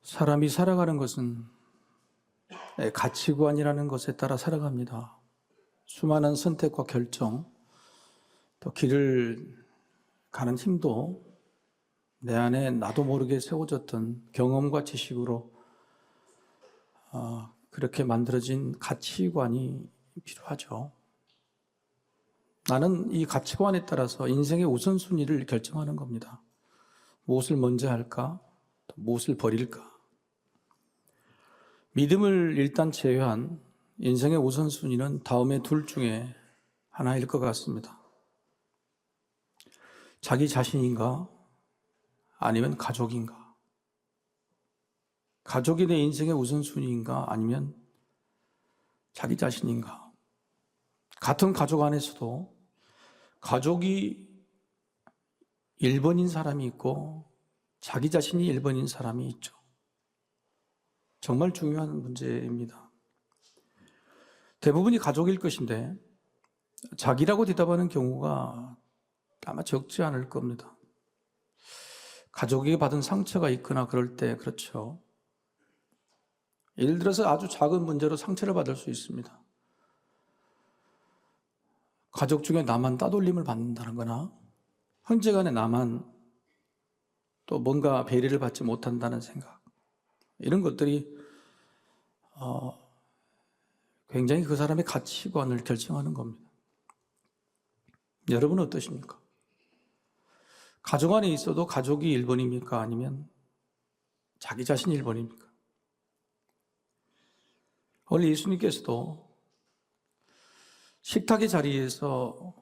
사람이 살아가는 것은 가치관이라는 것에 따라 살아갑니다. 수많은 선택과 결정, 또 길을 가는 힘도 내 안에 나도 모르게 세워졌던 경험과 지식으로 그렇게 만들어진 가치관이 필요하죠. 나는 이 가치관에 따라서 인생의 우선순위를 결정하는 겁니다. 무엇을 먼저 할까? 또 무엇을 버릴까? 믿음을 일단 제외한 인생의 우선순위는 다음의 둘 중에 하나일 것 같습니다. 자기 자신인가? 아니면 가족인가? 가족이 내 인생의 우선순위인가? 아니면 자기 자신인가? 같은 가족 안에서도 가족이 1번인 사람이 있고 자기 자신이 1번인 사람이 있죠. 정말 중요한 문제입니다. 대부분이 가족일 것인데 자기라고 대답하는 경우가 아마 적지 않을 겁니다. 가족에게 받은 상처가 있거나 그럴 때 그렇죠. 예를 들어서 아주 작은 문제로 상처를 받을 수 있습니다. 가족 중에 나만 따돌림을 받는다는 거나 형제간에 나만 또 뭔가 배려를 받지 못한다는 생각, 이런 것들이 굉장히 그 사람의 가치관을 결정하는 겁니다. 여러분은 어떠십니까? 가족 안에 있어도 가족이 1번입니까? 아니면 자기 자신이 1번입니까? 오늘 예수님께서도 식탁의 자리에서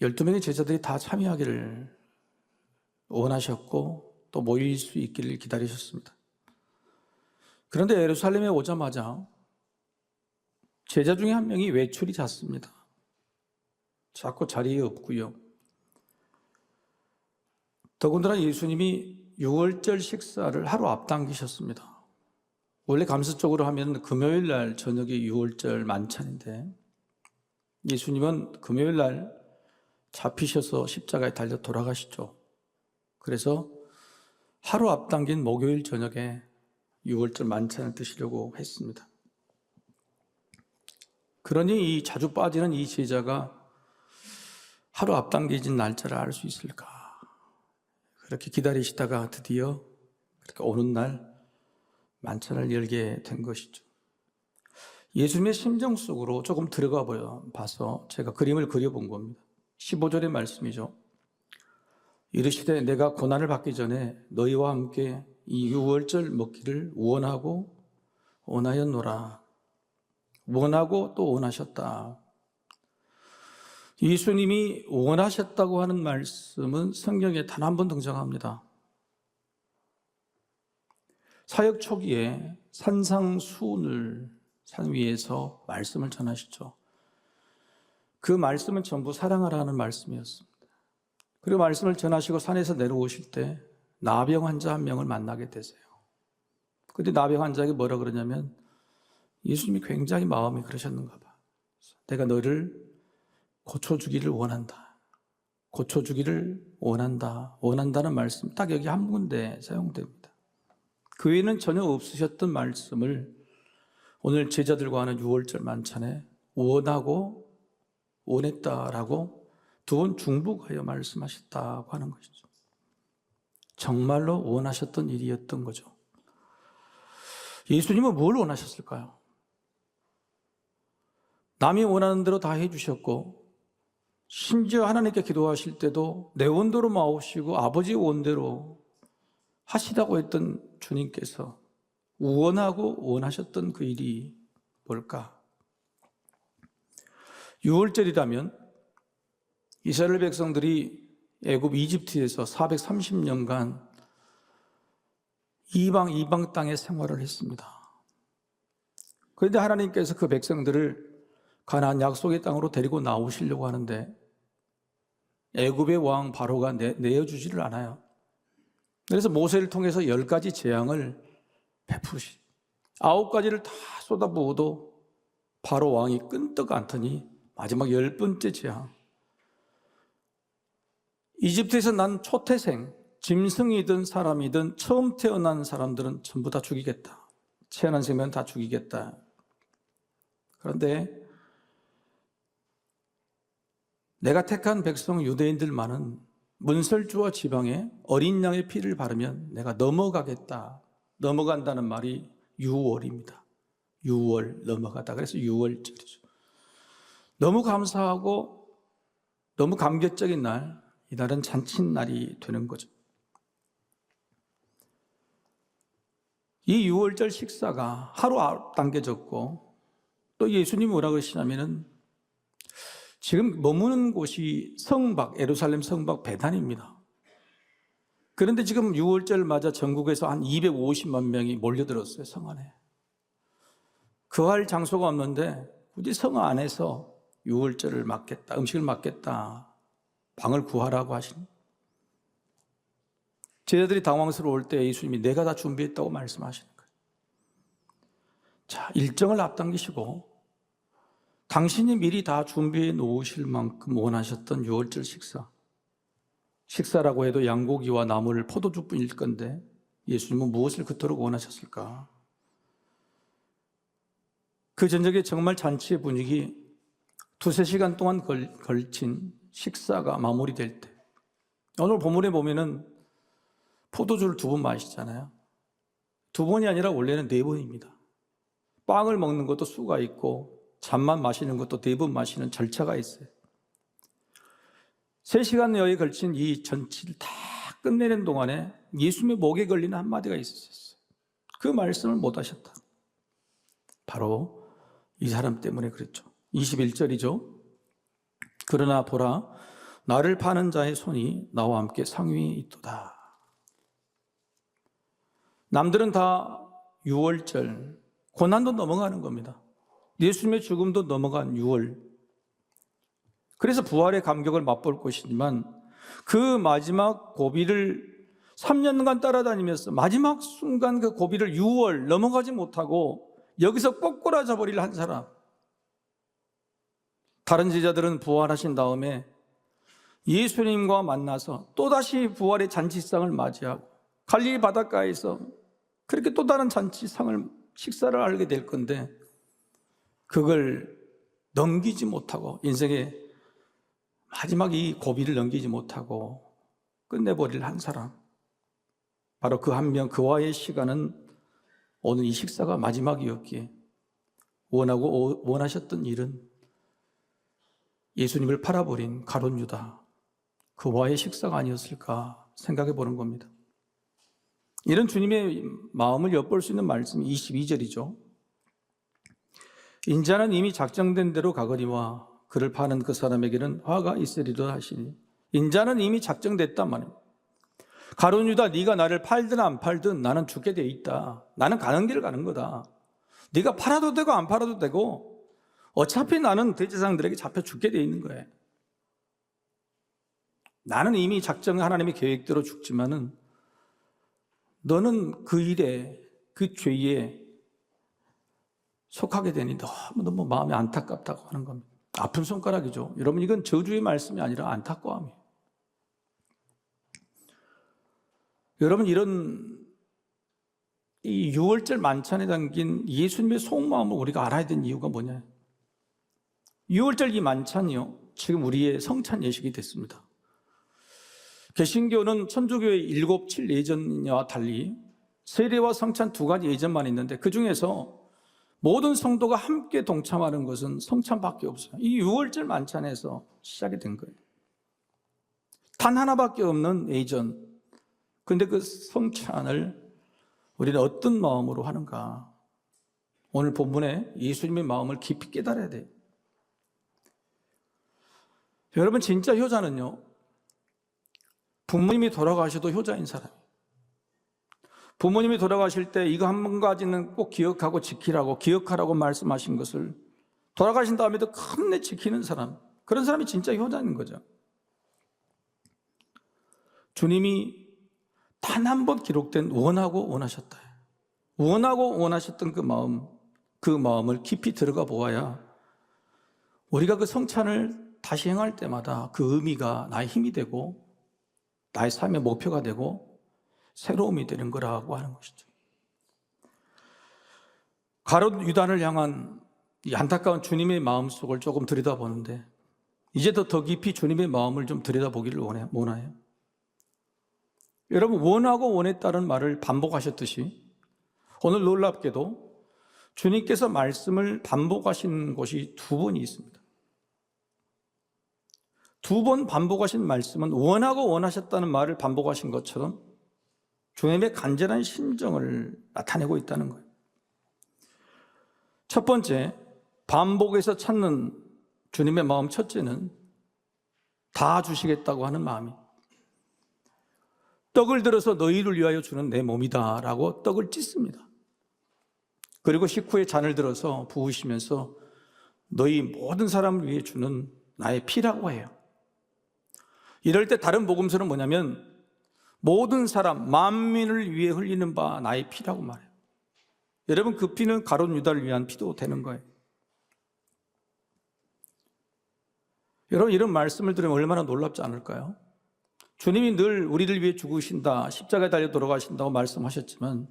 12명의 제자들이 다 참여하기를 원하셨고 또 모일 수 있기를 기다리셨습니다. 그런데 예루살렘에 오자마자 제자 중에 한 명이 외출이 잦습니다. 자꾸 자리에 없고요. 더군다나 예수님이 6월절 식사를 하루 앞당기셨습니다. 원래 감수적으로 하면 금요일 날 저녁이 6월절 만찬인데 예수님은 금요일 날 잡히셔서 십자가에 달려 돌아가시죠. 그래서 하루 앞당긴 목요일 저녁에 6월절 만찬을 드시려고 했습니다. 그러니 이 자주 빠지는 이 제자가 하루 앞당겨진 날짜를 알 수 있을까? 그렇게 기다리시다가 드디어 그렇게 오는 날 만찬을 열게 된 것이죠. 예수님의 심정 속으로 조금 들어가 봐서 제가 그림을 그려본 겁니다. 15절의 말씀이죠. 이르시되 내가 고난을 받기 전에 너희와 함께 이 6월절 먹기를 원하였노라. 원하고 또 원하셨다. 예수님이 원하셨다고 하는 말씀은 성경에 단 한 번 등장합니다. 사역 초기에 산상수훈을 산 위에서 말씀을 전하시죠. 그 말씀은 전부 사랑하라는 말씀이었습니다. 그리고 말씀을 전하시고 산에서 내려오실 때 나병 환자 한 명을 만나게 되세요. 그런데 나병 환자에게 뭐라 그러냐면 예수님이 굉장히 마음이 그러셨는가 봐. 내가 너를 고쳐주기를 원한다. 고쳐주기를 원한다. 원한다는 말씀 딱 여기 한 군데 사용됩니다. 그 외에는 전혀 없으셨던 말씀을 오늘 제자들과 하는 6월절 만찬에 원하고 원했다라고 두 번 중복하여 말씀하셨다고 하는 것이죠. 정말로 원하셨던 일이었던 거죠. 예수님은 뭘 원하셨을까요? 남이 원하는 대로 다 해주셨고 심지어 하나님께 기도하실 때도 내 원대로 마옵시고 아버지 원대로 하시라고 했던 주님께서 원하고 원하셨던 그 일이 뭘까? 6월절이라면 이스라엘 백성들이 애굽 이집트에서 430년간 이방 땅에 생활을 했습니다. 그런데 하나님께서 그 백성들을 가나안 약속의 땅으로 데리고 나오시려고 하는데 애굽의 왕 바로가 내어주지를 않아요. 그래서 모세를 통해서 10가지 재앙을 베푸시 9가지를 다 쏟아부어도 바로 왕이 끈떡 않더니 마지막 10번째 재앙, 이집트에서 난 초태생 짐승이든 사람이든 처음 태어난 사람들은 전부 다 죽이겠다. 태어난 생명 다 죽이겠다. 그런데 내가 택한 백성 유대인들만은 문설주와 지방에 어린 양의 피를 바르면 내가 넘어가겠다. 넘어간다는 말이 유월입니다. 유월, 넘어가다. 그래서 유월절이죠. 너무 감사하고 너무 감격적인 날, 이날은 잔칫날이 되는 거죠. 이 유월절 식사가 하루 앞당겨졌고, 또 예수님이 뭐라고 그러시냐면은 지금 머무는 곳이 성박, 예루살렘 성박 베단입니다. 그런데 지금 유월절 맞아 전국에서 한 250만 명이 몰려들었어요, 성 안에. 거할 장소가 없는데 굳이 성 안에서 유월절을 맞겠다, 음식을 맞겠다, 방을 구하라고 하시는. 제자들이 당황스러울 때 예수님이 내가 다 준비했다고 말씀하시는 거예요. 자, 일정을 앞당기시고 당신이 미리 다 준비해 놓으실 만큼 원하셨던 유월절 식사라고 해도 양고기와 나물, 포도주뿐일 건데 예수님은 무엇을 그토록 원하셨을까? 그 저녁에 정말 잔치의 분위기, 2-3시간 동안 걸친 식사가 마무리될 때, 오늘 본문에 보면은 포도주를 2번 마시잖아요. 2번이 아니라 원래는 4번입니다. 빵을 먹는 것도 수가 있고 잔만 마시는 것도 4번 마시는 절차가 있어요. 3시간여에 걸친 이 전치를 다 끝내는 동안에 예수님의 목에 걸리는 한마디가 있었어요. 그 말씀을 못 하셨다. 바로 이 사람 때문에 그랬죠. 21절이죠. 그러나 보라, 나를 파는 자의 손이 나와 함께 상위에 있도다. 남들은 다 유월절, 고난도 넘어가는 겁니다. 예수님의 죽음도 넘어간 유월. 그래서 부활의 감격을 맛볼 것이지만 그 마지막 고비를 3년간 따라다니면서 마지막 순간 그 고비를 유월 넘어가지 못하고 여기서 꼬꾸라져 버릴 한 사람. 다른 제자들은 부활하신 다음에 예수님과 만나서 또다시 부활의 잔치상을 맞이하고 갈릴리 바닷가에서 그렇게 또 다른 잔치상을 식사를 하게 될 건데 그걸 넘기지 못하고 인생의 마지막 이 고비를 넘기지 못하고 끝내버릴 한 사람, 바로 그 한 명, 그와의 시간은 오늘 이 식사가 마지막이었기에 원하셨던 일은 예수님을 팔아버린 가룟 유다, 그와의 식사가 아니었을까 생각해 보는 겁니다. 이런 주님의 마음을 엿볼 수 있는 말씀이 22절이죠. 인자는 이미 작정된 대로 가거니와 그를 파는 그 사람에게는 화가 있으리라 하시니, 인자는 이미 작정됐단 말입니다. 가룟 유다, 네가 나를 팔든 안 팔든 나는 죽게 돼 있다. 나는 가는 길을 가는 거다. 네가 팔아도 되고 안 팔아도 되고 어차피 나는 대제사장들에게 잡혀 죽게 돼 있는 거예요. 나는 이미 작정 하나님의 계획대로 죽지만은 너는 그 일에, 그 죄에 속하게 되니 너무 마음이 안타깝다고 하는 겁니다. 아픈 손가락이죠. 여러분, 이건 저주의 말씀이 아니라 안타까움이에요. 여러분, 이런 이 유월절 만찬에 담긴 예수님의 속마음을 우리가 알아야 되는 이유가 뭐냐? 유월절 이 만찬이요, 지금 우리의 성찬 예식이 됐습니다. 개신교는 천주교의 7, 7 예전과 달리 세례와 성찬 2가지 예전만 있는데 그 중에서 모든 성도가 함께 동참하는 것은 성찬밖에 없어요. 이 유월절 만찬에서 시작이 된 거예요. 단 하나밖에 없는 예전. 그런데 그 성찬을 우리는 어떤 마음으로 하는가? 오늘 본문에 예수님의 마음을 깊이 깨달아야 돼요. 여러분, 진짜 효자는요, 부모님이 돌아가셔도 효자인 사람이에요. 부모님이 돌아가실 때 이거 한 가지는 꼭 기억하고 지키라고, 기억하라고 말씀하신 것을 돌아가신 다음에도 끝내 지키는 사람, 그런 사람이 진짜 효자인 거죠. 주님이 단 한 번 기록된 원하고 원하셨다. 원하고 원하셨던 그 마음을 깊이 들어가 보아야 우리가 그 성찬을 다시 행할 때마다 그 의미가 나의 힘이 되고 나의 삶의 목표가 되고 새로움이 되는 거라고 하는 것이죠. 가룟 유다를 향한 이 안타까운 주님의 마음속을 조금 들여다보는데 이제 더 깊이 주님의 마음을 좀 들여다보기를 원해요. 여러분, 원하고 원했다는 말을 반복하셨듯이 오늘 놀랍게도 주님께서 말씀을 반복하신 곳이 두 번이 있습니다. 두 번 반복하신 말씀은 원하고 원하셨다는 말을 반복하신 것처럼 주님의 간절한 심정을 나타내고 있다는 거예요. 첫 번째, 반복해서 찾는 주님의 마음 첫째는 다 주시겠다고 하는 마음이, 떡을 들어서 너희를 위하여 주는 내 몸이다 라고 떡을 찢습니다. 그리고 식후에 잔을 들어서 부으시면서 너희 모든 사람을 위해 주는 나의 피라고 해요. 이럴 때 다른 복음서는 뭐냐면 모든 사람, 만민을 위해 흘리는 바 나의 피라고 말해요. 여러분, 그 피는 가룟 유다를 위한 피도 되는 거예요. 여러분, 이런 말씀을 들으면 얼마나 놀랍지 않을까요? 주님이 늘 우리를 위해 죽으신다, 십자가에 달려 돌아가신다고 말씀하셨지만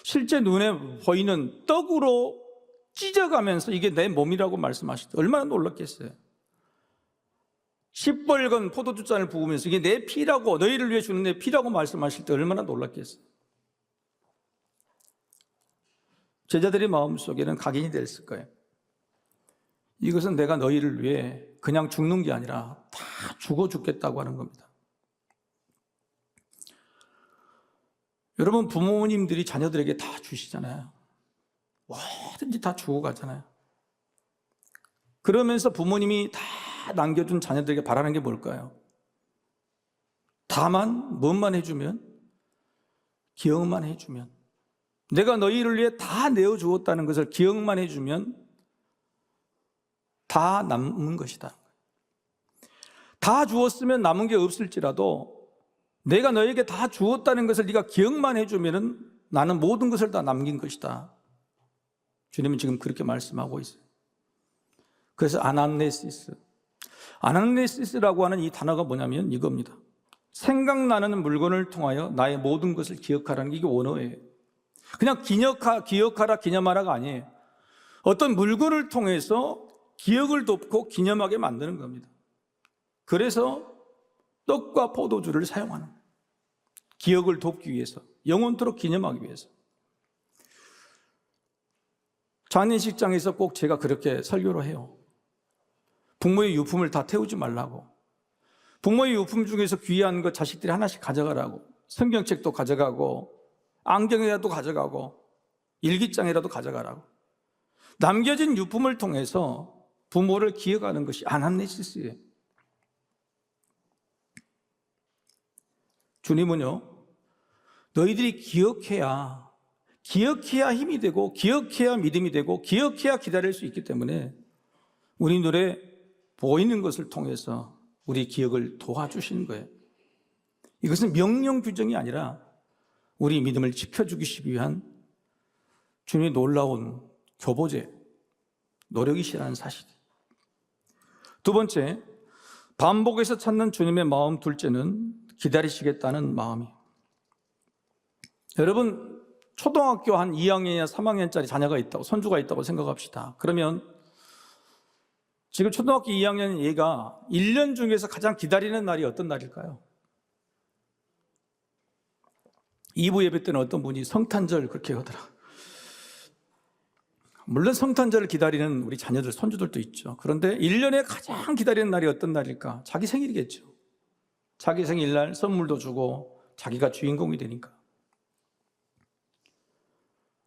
실제 눈에 보이는 떡으로 찢어가면서 이게 내 몸이라고 말씀하실 때 얼마나 놀랐겠어요. 시뻘건 포도주 잔을 부으면서 이게 내 피라고, 너희를 위해 주는 내 피라고 말씀하실 때 얼마나 놀랐겠어요. 제자들의 마음속에는 각인이 됐을 거예요. 이것은 내가 너희를 위해 그냥 죽는 게 아니라 다 죽어 죽겠다고 하는 겁니다. 여러분, 부모님들이 자녀들에게 다 주시잖아요. 뭐든지 다 주고 가잖아요. 그러면서 부모님이 다 남겨준 자녀들에게 바라는 게 뭘까요? 다만 무엇만 해주면, 기억만 해주면, 내가 너희를 위해 다 내어주었다는 것을 기억만 해주면 다 남는 것이다. 다 주었으면 남은 게 없을지라도 내가 너에게 다 주었다는 것을 네가 기억만 해주면 나는 모든 것을 다 남긴 것이다. 주님은 지금 그렇게 말씀하고 있어요. 그래서 아나네시스라고 하는 이 단어가 뭐냐면 이겁니다. 생각나는 물건을 통하여 나의 모든 것을 기억하라는 게 이게 원어예요. 그냥 기억하라, 기념하라가 아니에요. 어떤 물건을 통해서 기억을 돋고 기념하게 만드는 겁니다. 그래서 떡과 포도주를 사용하는 거예요. 기억을 돋기 위해서, 영원토록 기념하기 위해서. 장례식장에서 꼭 제가 그렇게 설교를 해요. 부모의 유품을 다 태우지 말라고. 부모의 유품 중에서 귀한 거 자식들이 하나씩 가져가라고. 성경책도 가져가고, 안경이라도 가져가고, 일기장이라도 가져가라고. 남겨진 유품을 통해서 부모를 기억하는 것이 아나네시스예요. 주님은요, 너희들이 기억해야 힘이 되고, 기억해야 믿음이 되고, 기억해야 기다릴 수 있기 때문에 우리 눈에 보이는 것을 통해서 우리 기억을 도와주시는 거예요. 이것은 명령 규정이 아니라 우리 믿음을 지켜주기 위한 주님의 놀라운 교보제, 노력이시라는 사실. 두 번째, 반복해서 찾는 주님의 마음. 둘째는 기다리시겠다는 마음이. 여러분, 초등학교 한 2학년이나 3학년짜리 자녀가 있다고, 손주가 있다고 생각합시다. 그러면 지금 초등학교 2학년 얘가 1년 중에서 가장 기다리는 날이 어떤 날일까요? 2부 예배 때는 어떤 분이 성탄절 그렇게 하더라. 물론 성탄절을 기다리는 우리 자녀들, 손주들도 있죠. 그런데 1년에 가장 기다리는 날이 어떤 날일까? 자기 생일이겠죠. 자기 생일날 선물도 주고 자기가 주인공이 되니까.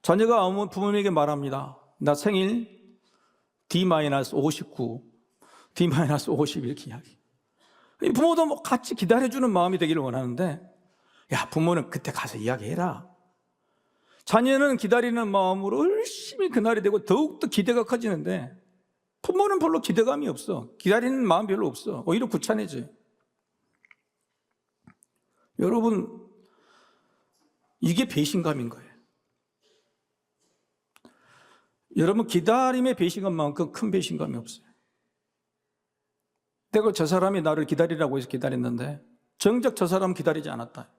자녀가 부모님에게 말합니다. 나 생일 D-59, D-50 이렇게 이야기. 부모도 뭐 같이 기다려주는 마음이 되기를 원하는데, 야, 부모는 그때 가서 이야기해라. 자녀는 기다리는 마음으로 열심히 그날이 되고 더욱더 기대가 커지는데 부모는 별로 기대감이 없어. 기다리는 마음 별로 없어. 오히려 구차해져요. 여러분, 이게 배신감인 거예요. 여러분, 기다림의 배신감만큼 큰 배신감이 없어요. 내가 저 사람이 나를 기다리라고 해서 기다렸는데 정작 저 사람 기다리지 않았다.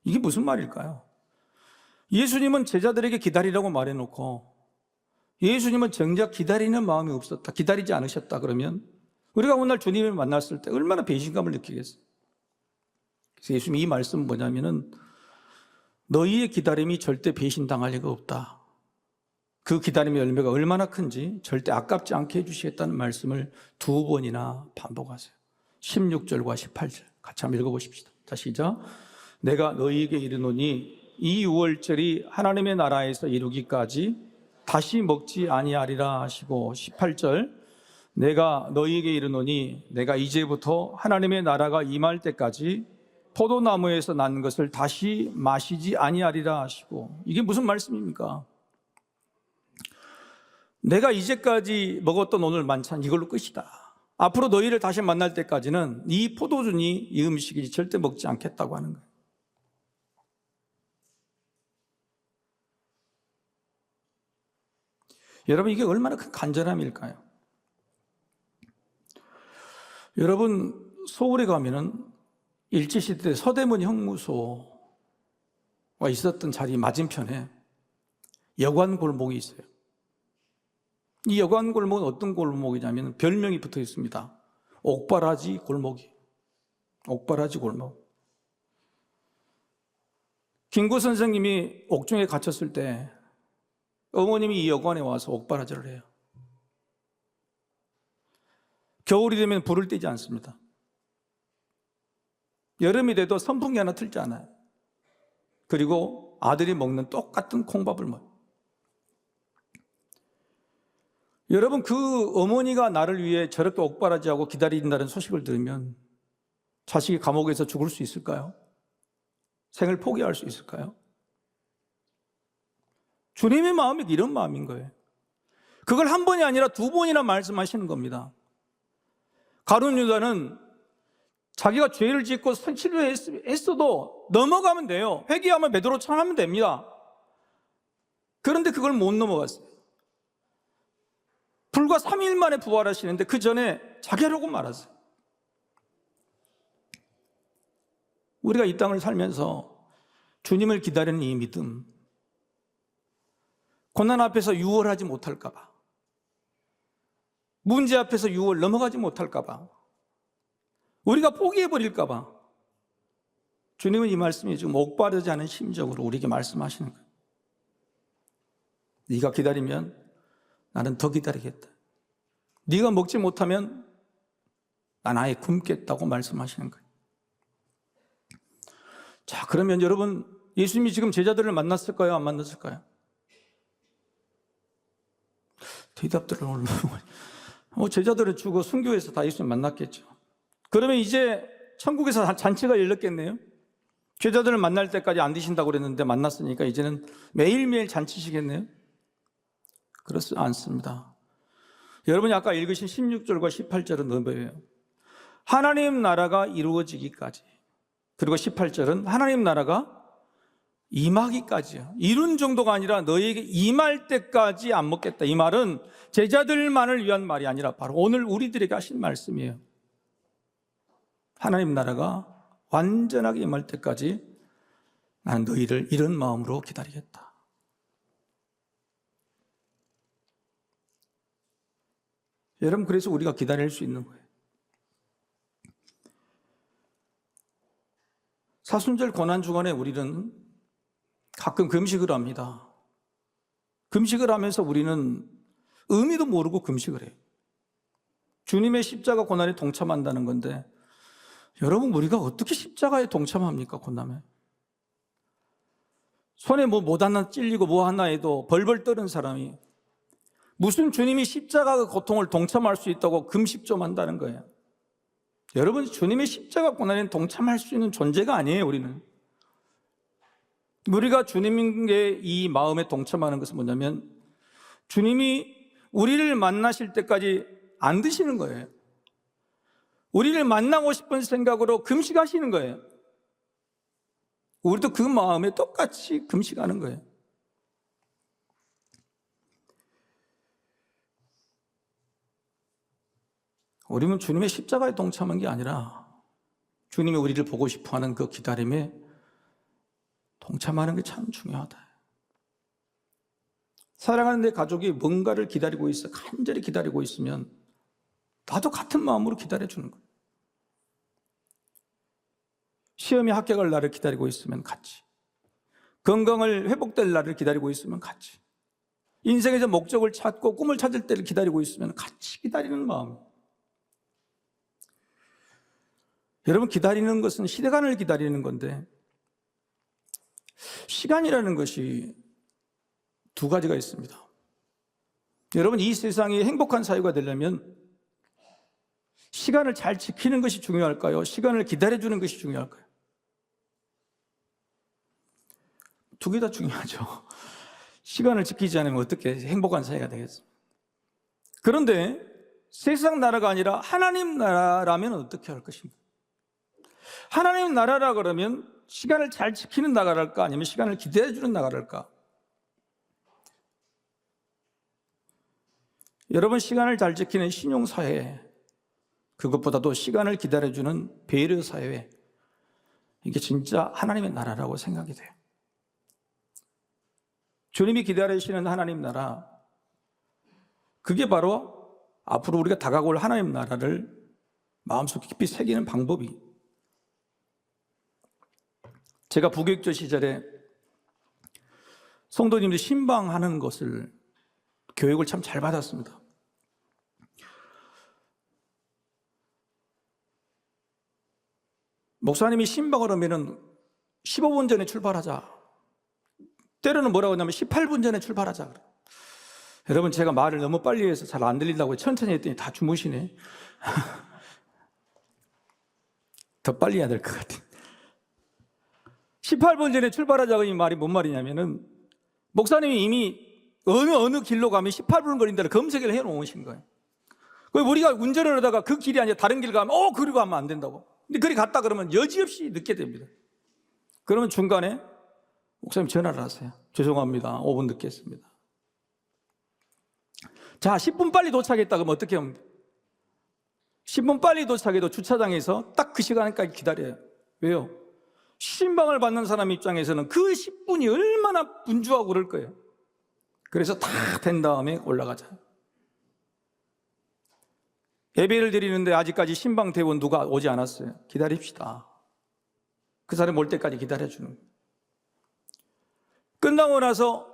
이게 무슨 말일까요? 예수님은 제자들에게 기다리라고 말해놓고 예수님은 정작 기다리는 마음이 없었다, 기다리지 않으셨다 그러면 우리가 오늘 주님을 만났을 때 얼마나 배신감을 느끼겠어요? 그래서 예수님이 이 말씀은 뭐냐면은 너희의 기다림이 절대 배신당할 리가 없다. 그 기다림의 열매가 얼마나 큰지 절대 아깝지 않게 해주시겠다는 말씀을 2번이나 반복하세요. 16절과 18절 같이 한번 읽어보십시다. 자, 시작. 내가 너희에게 이르노니 이 유월절이 하나님의 나라에서 이루기까지 다시 먹지 아니하리라 하시고, 18절 내가 너희에게 이르노니 내가 이제부터 하나님의 나라가 임할 때까지 포도나무에서 난 것을 다시 마시지 아니하리라 하시고, 이게 무슨 말씀입니까? 내가 이제까지 먹었던 오늘 만찬 이걸로 끝이다. 앞으로 너희를 다시 만날 때까지는 이 포도주니 이 음식이 절대 먹지 않겠다고 하는 거예요. 여러분, 이게 얼마나 큰 간절함일까요? 여러분, 서울에 가면은 일제시대 서대문 형무소가 있었던 자리 맞은편에 여관 골목이 있어요. 이 여관 골목은 어떤 골목이냐면 별명이 붙어 있습니다. 옥바라지 골목이. 옥바라지 골목. 김구 선생님이 옥중에 갇혔을 때 어머님이 이 여관에 와서 옥바라지를 해요. 겨울이 되면 불을 떼지 않습니다. 여름이 돼도 선풍기 하나 틀지 않아요. 그리고 아들이 먹는 똑같은 콩밥을 먹어요. 여러분, 그 어머니가 나를 위해 저렇게 옥바라지하고 기다린다는 소식을 들으면 자식이 감옥에서 죽을 수 있을까요? 생을 포기할 수 있을까요? 주님의 마음이 이런 마음인 거예요. 그걸 한 번이 아니라 2번이나 말씀하시는 겁니다. 가룟 유다는 자기가 죄를 짓고 선치를 했어도 넘어가면 돼요. 회개하면 베드로 청하면 됩니다. 그런데 그걸 못 넘어갔어요. 불과 3일 만에 부활하시는데 그 전에 자결하고 말았어요. 우리가 이 땅을 살면서 주님을 기다리는 이 믿음, 고난 앞에서 유월하지 못할까 봐, 문제 앞에서 유월 넘어가지 못할까 봐, 우리가 포기해버릴까 봐, 주님은 이 말씀이 지금 옥바르지 않은 심정으로 우리에게 말씀하시는 거예요. 네가 기다리면 나는 더 기다리겠다. 네가 먹지 못하면 난 아예 굶겠다고 말씀하시는 거예요. 자, 그러면 여러분, 예수님이 지금 제자들을 만났을까요? 안 만났을까요? 대답들을 오늘 제자들은 죽어 순교해서 다 예수님 만났겠죠. 그러면 이제 천국에서 잔치가 열렸겠네요. 제자들을 만날 때까지 안 드신다고 그랬는데 만났으니까 이제는 매일매일 잔치시겠네요. 그렇지 않습니다. 여러분이 아까 읽으신 16절과 18절은 뭐예요? 하나님 나라가 이루어지기까지, 그리고 18절은 하나님 나라가 임하기까지요. 이룬 정도가 아니라 너희에게 임할 때까지 안 먹겠다. 이 말은 제자들만을 위한 말이 아니라 바로 오늘 우리들에게 하신 말씀이에요. 하나님 나라가 완전하게 임할 때까지 나는 너희를 이런 마음으로 기다리겠다. 여러분, 그래서 우리가 기다릴 수 있는 거예요. 사순절 고난주간에 우리는 가끔 금식을 합니다. 금식을 하면서 우리는 의미도 모르고 금식을 해요. 주님의 십자가 고난에 동참한다는 건데, 여러분, 우리가 어떻게 십자가에 동참합니까? 고난에 손에 뭐 하나 찔리고 뭐 하나 해도 벌벌 떠는 사람이 무슨 주님이 십자가의 고통을 동참할 수 있다고 금식 좀 한다는 거예요. 여러분, 주님의 십자가 고난에 동참할 수 있는 존재가 아니에요. 우리가 주님의 이 마음에 동참하는 것은 뭐냐면 주님이 우리를 만나실 때까지 안 드시는 거예요. 우리를 만나고 싶은 생각으로 금식하시는 거예요. 우리도 그 마음에 똑같이 금식하는 거예요. 우리는 주님의 십자가에 동참한 게 아니라 주님이 우리를 보고 싶어하는 그 기다림에 동참하는 게 참 중요하다. 사랑하는 내 가족이 뭔가를 기다리고 있어, 간절히 기다리고 있으면 나도 같은 마음으로 기다려주는 거예요. 시험이 합격할 날을 기다리고 있으면 같이, 건강을 회복될 날을 기다리고 있으면 같이, 인생에서 목적을 찾고 꿈을 찾을 때를 기다리고 있으면 같이 기다리는 마음. 여러분, 기다리는 것은 시간을 기다리는 건데, 시간이라는 것이 두 가지가 있습니다. 여러분, 이 세상이 행복한 사회가 되려면 시간을 잘 지키는 것이 중요할까요? 시간을 기다려주는 것이 중요할까요? 두 개 다 중요하죠. 시간을 지키지 않으면 어떻게 행복한 사회가 되겠습니까? 그런데 세상 나라가 아니라 하나님 나라라면 어떻게 할 것입니까? 하나님 나라라 그러면 시간을 잘 지키는 나라랄까, 아니면 시간을 기다려주는 나라랄까? 여러분, 시간을 잘 지키는 신용사회, 그것보다도 시간을 기다려주는 배려사회, 이게 진짜 하나님의 나라라고 생각이 돼요. 주님이 기다리시는 하나님 나라, 그게 바로 앞으로 우리가 다가올 하나님 나라를 마음속 깊이 새기는 방법이. 제가 부교육자 시절에 성도님들 신방하는 것을, 교육을 참 잘 받았습니다. 목사님이 신방을 하면은 15분 전에 출발하자. 때로는 뭐라고 하냐면 18분 전에 출발하자. 여러분, 제가 말을 너무 빨리 해서 잘 안 들린다고 천천히 했더니 다 주무시네. 더 빨리 해야 될 것 같아. 18분 전에 출발하자고 이 말이 뭔 말이냐면은, 목사님이 이미 어느 길로 가면 18분 걸린다를 검색을 해놓으신 거예요. 우리가 운전을 하다가 그 길이 아니라 다른 길 가면 그리고 가면 안 된다고. 근데 그리 갔다 그러면 여지없이 늦게 됩니다. 그러면 중간에 목사님 전화를 하세요. 죄송합니다. 5분 늦게 했습니다. 자, 10분 빨리 도착했다 그러면 어떻게 합니까? 10분 빨리 도착해도 주차장에서 딱 그 시간까지 기다려요. 왜요? 신방을 받는 사람 입장에서는 그 10분이 얼마나 분주하고 그럴 거예요. 그래서 다 된 다음에 올라가자. 예배를 드리는데 아직까지 신방 대원 누가 오지 않았어요. 기다립시다. 그 사람이 올 때까지 기다려주는 거예요. 끝나고 나서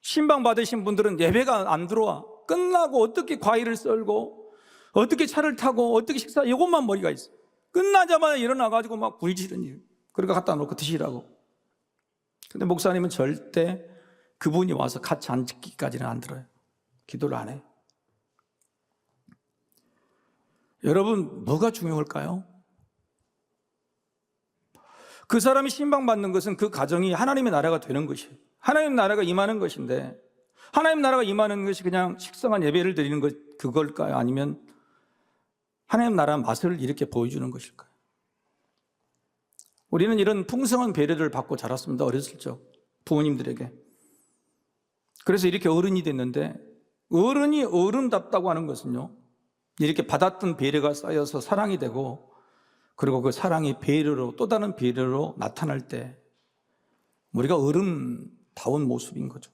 신방 받으신 분들은 예배가 안 들어와. 끝나고 어떻게 과일을 썰고, 어떻게 차를 타고, 어떻게 식사, 이것만 머리가 있어. 끝나자마자 일어나가지고 막 부리지른 일. 그러니까 갖다 놓고 드시라고. 근데 목사님은 절대 그분이 와서 같이 앉기까지는 안 들어요. 기도를 안 해요. 여러분, 뭐가 중요할까요? 그 사람이 신방받는 것은 그 가정이 하나님의 나라가 되는 것이에요. 하나님 나라가 임하는 것인데, 하나님 나라가 임하는 것이 그냥 식성한 예배를 드리는 것, 그걸까요? 아니면 하나님 나라 맛을 이렇게 보여주는 것일까요? 우리는 이런 풍성한 배려를 받고 자랐습니다. 어렸을 적 부모님들에게. 그래서 이렇게 어른이 됐는데, 어른이 어른답다고 하는 것은요, 이렇게 받았던 배려가 쌓여서 사랑이 되고, 그리고 그 사랑이 배려로, 또 다른 배려로 나타날 때 우리가 어른다운 모습인 거죠.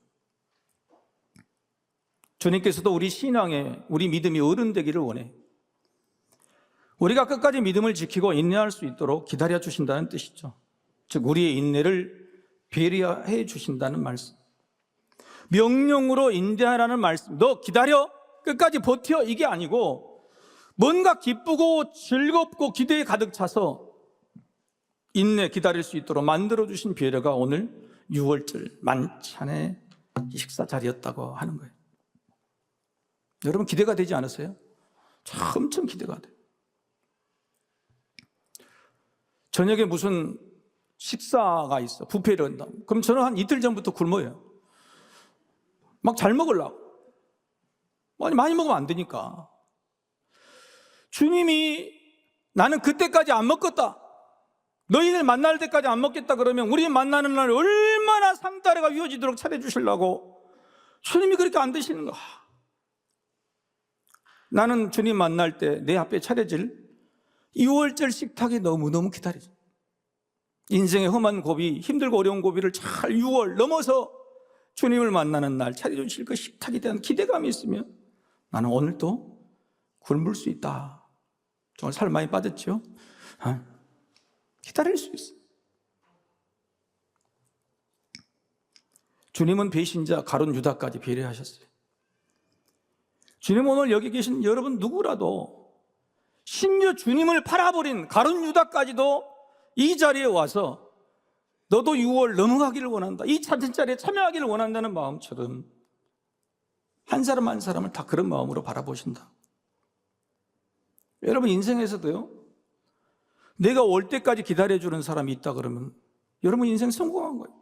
주님께서도 우리 신앙에, 우리 믿음이 어른되기를 원해. 우리가 끝까지 믿음을 지키고 인내할 수 있도록 기다려 주신다는 뜻이죠. 즉 우리의 인내를 배려해 주신다는 말씀. 명령으로 인내하라는 말씀. 너 기다려, 끝까지 버텨, 이게 아니고 뭔가 기쁘고 즐겁고 기대에 가득 차서 인내 기다릴 수 있도록 만들어주신 배려가 오늘 6월절 만찬의 식사 자리였다고 하는 거예요. 여러분, 기대가 되지 않으세요? 엄청 기대가 돼요. 저녁에 무슨 식사가 있어, 뷔페를 한다. 그럼 저는 한 이틀 전부터 굶어요. 막 잘 먹으려고. 많이 먹으면 안 되니까. 주님이 나는 그때까지 안 먹겠다, 너희들 만날 때까지 안 먹겠다 그러면 우리 만나는 날 얼마나 상다리가 휘어지도록 차려주시려고 주님이 그렇게 안 드시는가. 나는 주님 만날 때 내 앞에 차려질 6월절 식탁에 너무너무 기다리죠. 인생의 험한 고비, 힘들고 어려운 고비를 잘 6월 넘어서 주님을 만나는 날 차려주실 그 식탁에 대한 기대감이 있으면 나는 오늘도 굶을 수 있다. 정말 살 많이 빠졌죠? 기다릴 수 있어요. 주님은 배신자 가룟 유다까지 배려하셨어요. 주님 오늘 여기 계신 여러분 누구라도 심지어 주님을 팔아버린 가룟 유다까지도 이 자리에 와서 너도 6월 넘어가기를 원한다, 이 같은 자리에 참여하기를 원한다는 마음처럼 한 사람 한 사람을 다 그런 마음으로 바라보신다. 여러분 인생에서도요, 내가 올 때까지 기다려주는 사람이 있다 그러면 여러분 인생 성공한 거예요.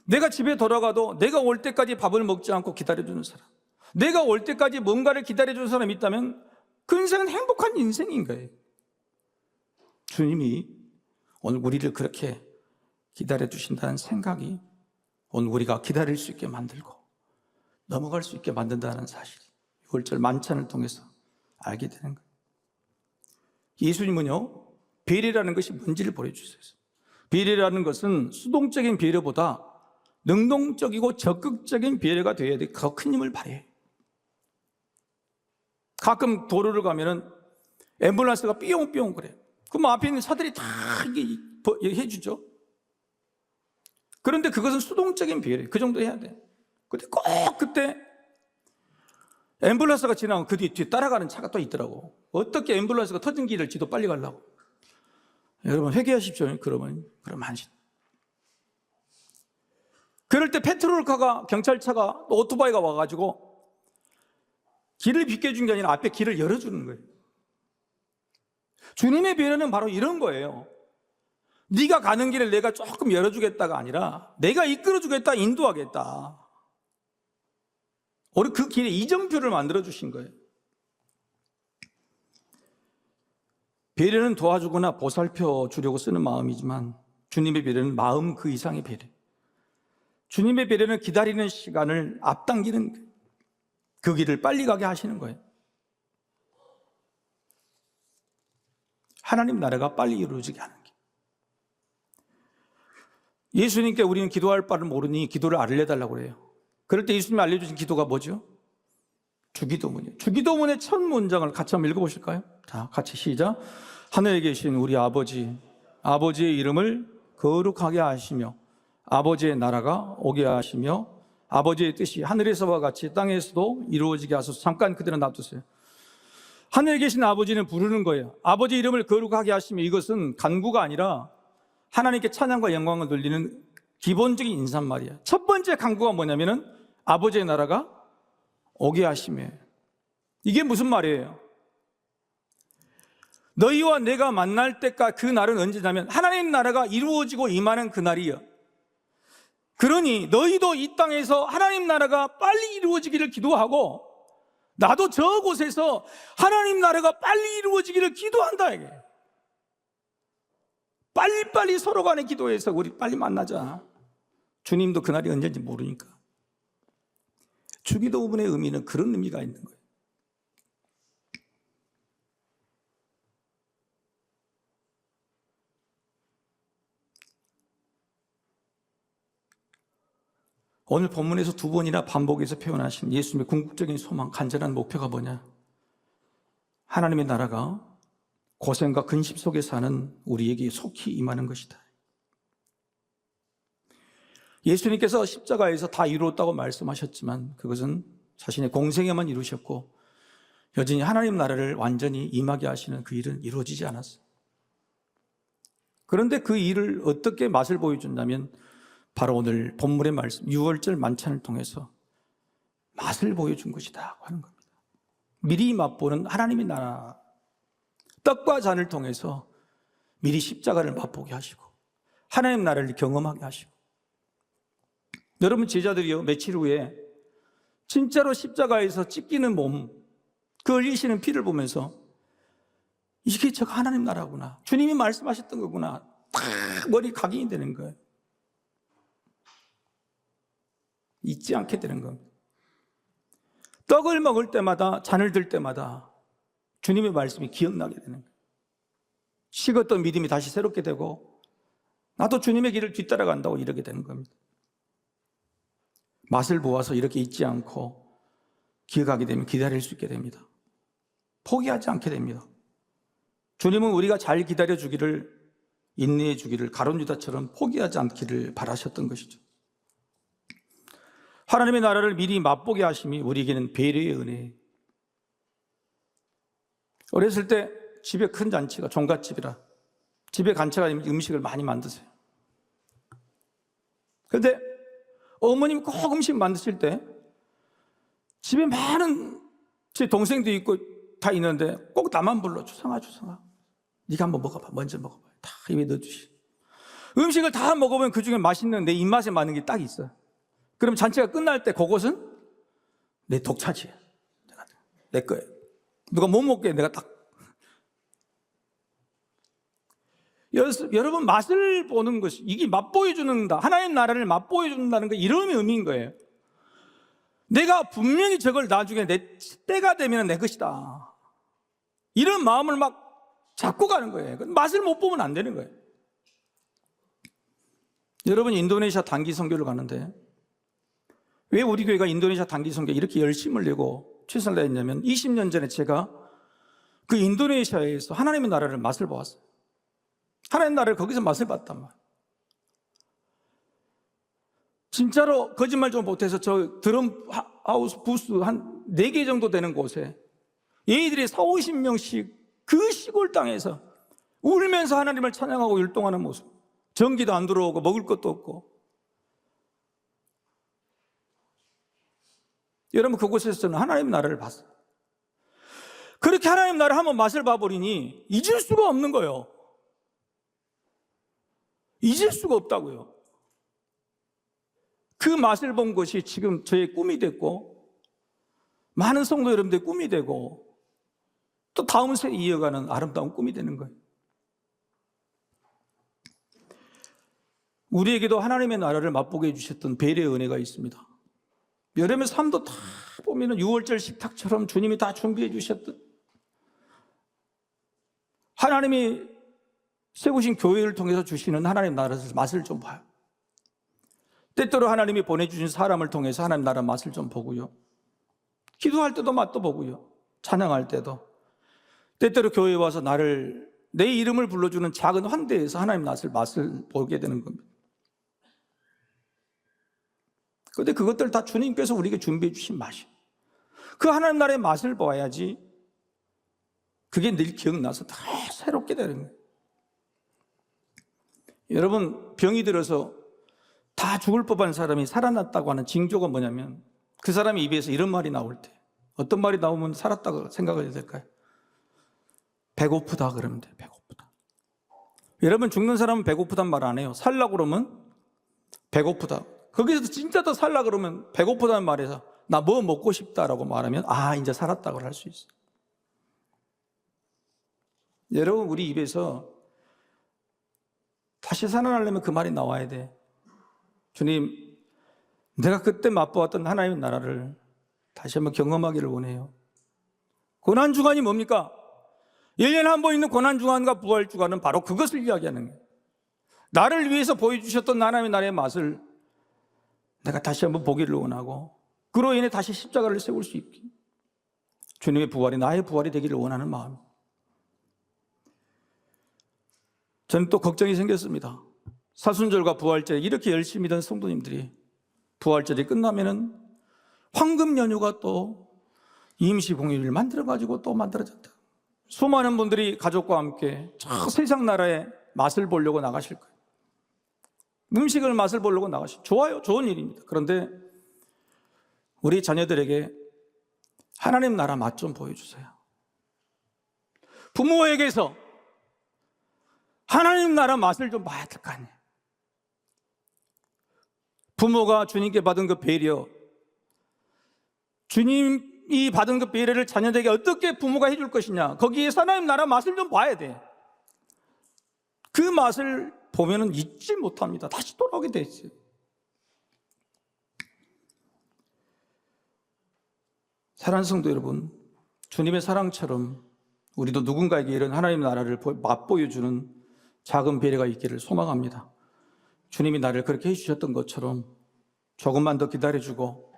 내가 집에 돌아가도 내가 올 때까지 밥을 먹지 않고 기다려주는 사람, 내가 올 때까지 뭔가를 기다려주는 사람이 있다면 그 인생은 행복한 인생인 거예요. 주님이 오늘 우리를 그렇게 기다려주신다는 생각이 오늘 우리가 기다릴 수 있게 만들고 넘어갈 수 있게 만든다는 사실, 6월절 만찬을 통해서 알게 되는 거예요. 예수님은요, 배려라는 것이 뭔지를 보여주셨어요. 배려라는 것은 수동적인 배려보다 능동적이고 적극적인 배려가 되어야 돼. 더 큰 힘을 발휘해요. 가끔 도로를 가면은 앰뷸런스가 삐용삐용 그래요. 그럼 앞에 있는 차들이 다 이게 해주죠. 그런데 그것은 수동적인 배려예요. 그 정도 해야 돼. 근데 꼭 그때 앰뷸런스가 지나면 그 뒤에 따라가는 차가 또 있더라고. 어떻게 앰뷸런스가 터진 길을 지도 빨리 가려고. 여러분 회개하십시오. 그러면 안 돼. 그럴 때 페트롤카가, 경찰차가, 또 오토바이가 와가지고 길을 비켜준 게 아니라 앞에 길을 열어주는 거예요. 주님의 배려는 바로 이런 거예요. 네가 가는 길을 내가 조금 열어주겠다가 아니라 내가 이끌어주겠다, 인도하겠다. 우리 그 길에 이정표를 만들어주신 거예요. 배려는 도와주거나 보살펴 주려고 쓰는 마음이지만 주님의 배려는 마음 그 이상의 배려. 주님의 배려는 기다리는 시간을 앞당기는 거예요. 그 길을 빨리 가게 하시는 거예요. 하나님 나라가 빨리 이루어지게 하는 게. 예수님께 우리는 기도할 바를 모르니 기도를 알려달라고 그래요. 그럴 때 예수님이 알려주신 기도가 뭐죠? 주기도문이에요. 주기도문의 첫 문장을 같이 한번 읽어보실까요? 자, 같이 시작. 하늘에 계신 우리 아버지, 아버지의 이름을 거룩하게 하시며 아버지의 나라가 오게 하시며 아버지의 뜻이 하늘에서와 같이 땅에서도 이루어지게 하소서. 잠깐 그대로 놔두세요. 하늘에 계신 아버지는 부르는 거예요. 아버지 이름을 거룩하게 하시며, 이것은 간구가 아니라 하나님께 찬양과 영광을 돌리는 기본적인 인사말이에요. 첫 번째 간구가 뭐냐면은 아버지의 나라가 오게 하시며. 이게 무슨 말이에요? 너희와 내가 만날 때까지, 그 날은 언제냐면 하나님 나라가 이루어지고 임하는 그 날이에요. 그러니 너희도 이 땅에서 하나님 나라가 빨리 이루어지기를 기도하고 나도 저곳에서 하나님 나라가 빨리 이루어지기를 기도한다 이게. 빨리빨리 서로 간에 기도해서 우리 빨리 만나자. 주님도 그날이 언제인지 모르니까. 주기도문의 의미는 그런 의미가 있는 거예요. 오늘 본문에서 두 번이나 반복해서 표현하신 예수님의 궁극적인 소망, 간절한 목표가 뭐냐? 하나님의 나라가 고생과 근심 속에 사는 우리에게 속히 임하는 것이다. 예수님께서 십자가에서 다 이루었다고 말씀하셨지만 그것은 자신의 공생에만 이루셨고 여전히 하나님 나라를 완전히 임하게 하시는 그 일은 이루어지지 않았어요. 그런데 그 일을 어떻게 맛을 보여준다면 바로 오늘 본문의 말씀 6월절 만찬을 통해서 맛을 보여준 것이다 하는 겁니다. 미리 맛보는 하나님의 나라, 떡과 잔을 통해서 미리 십자가를 맛보게 하시고 하나님 나라를 경험하게 하시고. 여러분 제자들이요, 며칠 후에 진짜로 십자가에서 찢기는 몸, 그 흘리시는 피를 보면서 이게 저가 하나님 나라구나, 주님이 말씀하셨던 거구나, 딱 머리 각인이 되는 거예요. 잊지 않게 되는 겁니다. 떡을 먹을 때마다, 잔을 들 때마다 주님의 말씀이 기억나게 되는 거예요. 식었던 믿음이 다시 새롭게 되고 나도 주님의 길을 뒤따라간다고 이러게 되는 겁니다. 맛을 보아서 이렇게 잊지 않고 기억하게 되면 기다릴 수 있게 됩니다. 포기하지 않게 됩니다. 주님은 우리가 잘 기다려주기를, 인내해주기를 가룟유다처럼 포기하지 않기를 바라셨던 것이죠. 하나님의 나라를 미리 맛보게 하심이 우리에게는 배려의 은혜예요. 어렸을 때 집에 큰 잔치가 종갓집이라 집에 간처가 되면 음식을 많이 만드세요. 그런데 어머님 꼭 음식 만드실 때 집에 많은 제 동생도 있고 다 있는데 꼭 나만 불러. 주상아 네가 한번 먹어봐. 먼저 먹어봐. 다 입에 넣어주시. 음식을 다 먹어보면 그중에 맛있는 내 입맛에 맞는 게 딱 있어요. 그럼 잔치가 끝날 때 그것은 내 독차지야. 내 거예요. 누가 못 먹게 내가 딱. 여러분, 맛을 보는 것이, 이게 맛보여주는다. 하나님 나라를 맛보여준다는 게 이런 의미인 거예요. 내가 분명히 저걸 나중에 내 때가 되면 내 것이다. 이런 마음을 막 잡고 가는 거예요. 맛을 못 보면 안 되는 거예요. 여러분, 인도네시아 단기 선교를 가는데 왜 우리 교회가 인도네시아 단기 선교에 이렇게 열심을 내고 최선을 다했냐면 20년 전에 제가 그 인도네시아에서 하나님의 나라를 맛을 보았어요. 하나님 나라를 거기서 맛을 봤단 말이에요. 진짜로 거짓말 좀 못해서 저 드럼 하우스 부스 한 4개 정도 되는 곳에 얘들이 40-50명씩 그 시골 땅에서 울면서 하나님을 찬양하고 율동하는 모습. 전기도 안 들어오고 먹을 것도 없고. 여러분, 그곳에서 저는 하나님 나라를 봤어요. 그렇게 하나님 나라를 한번 맛을 봐버리니 잊을 수가 없는 거예요. 잊을 수가 없다고요. 그 맛을 본 것이 지금 저의 꿈이 됐고 많은 성도 여러분들의 꿈이 되고 또 다음 세에 이어가는 아름다운 꿈이 되는 거예요. 우리에게도 하나님의 나라를 맛보게 해주셨던 배려의 은혜가 있습니다. 여름의 삶도 다 보면 6월절 식탁처럼 주님이 다 준비해 주셨던, 하나님이 세우신 교회를 통해서 주시는 하나님 나라의 맛을 좀 봐요. 때때로 하나님이 보내주신 사람을 통해서 하나님 나라 맛을 좀 보고요. 기도할 때도 맛도 보고요. 찬양할 때도. 때때로 교회에 와서 내 이름을 불러주는 작은 환대에서 하나님 맛을 보게 되는 겁니다. 그런데 그것들 다 주님께서 우리에게 준비해 주신 맛이에요. 그 하나님 나라의 맛을 보아야지 그게 늘 기억나서 다 새롭게 되는 거예요. 여러분, 병이 들어서 다 죽을 법한 사람이 살아났다고 하는 징조가 뭐냐면 그 사람의 입에서 이런 말이 나올 때, 어떤 말이 나오면 살았다고 생각해야 될까요? 배고프다 그러면 돼요. 배고프다. 여러분, 죽는 사람은 배고프단 말 안 해요. 살라고 그러면 배고프다. 거기서 진짜 더 살라 그러면 배고프다는 말에서 나 뭐 먹고 싶다라고 말하면 이제 살았다고 할 수 있어요. 여러분, 우리 입에서 다시 살아나려면 그 말이 나와야 돼. 주님, 내가 그때 맛보았던 하나님의 나라를 다시 한번 경험하기를 원해요. 고난주간이 뭡니까? 1년에 한 번 있는 고난주간과 부활주간은 바로 그것을 이야기하는 거예요. 나를 위해서 보여주셨던 하나님의 나라의 맛을 내가 다시 한번 보기를 원하고 그로 인해 다시 십자가를 세울 수 있게 주님의 부활이 나의 부활이 되기를 원하는 마음. 저는 또 걱정이 생겼습니다. 사순절과 부활절 이렇게 열심히 던 성도님들이 부활절이 끝나면은 황금 연휴가 또 임시공휴일을 만들어가지고 또 만들어졌다. 수많은 분들이 가족과 함께 저 세상 나라의 맛을 보려고 나가실 거예요. 음식을 맛을 보려고 나가실 거예요. 좋아요. 좋은 일입니다. 그런데 우리 자녀들에게 하나님 나라 맛 좀 보여주세요. 부모에게서 하나님 나라 맛을 좀 봐야 될 거 아니에요. 부모가 주님께 받은 그 배려, 주님이 받은 그 배려를 자녀들에게 어떻게 부모가 해줄 것이냐, 거기에 하나님 나라 맛을 좀 봐야 돼. 그 맛을 보면은 잊지 못합니다. 다시 돌아오게 돼 있어요. 사랑하는 성도 여러분, 주님의 사랑처럼 우리도 누군가에게 이런 하나님 나라를 맛보여주는 작은 배려가 있기를 소망합니다. 주님이 나를 그렇게 해주셨던 것처럼 조금만 더 기다려주고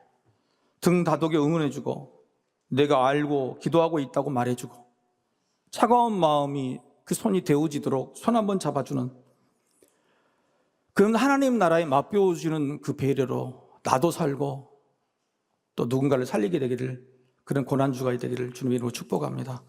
등 다독여 응원해주고 내가 알고 기도하고 있다고 말해주고 차가운 마음이 그 손이 데워지도록 손 한번 잡아주는 그런 하나님 나라에 맛보여주는 그 배려로 나도 살고 또 누군가를 살리게 되기를, 그런 고난주가 되기를 주님 이름으로 축복합니다.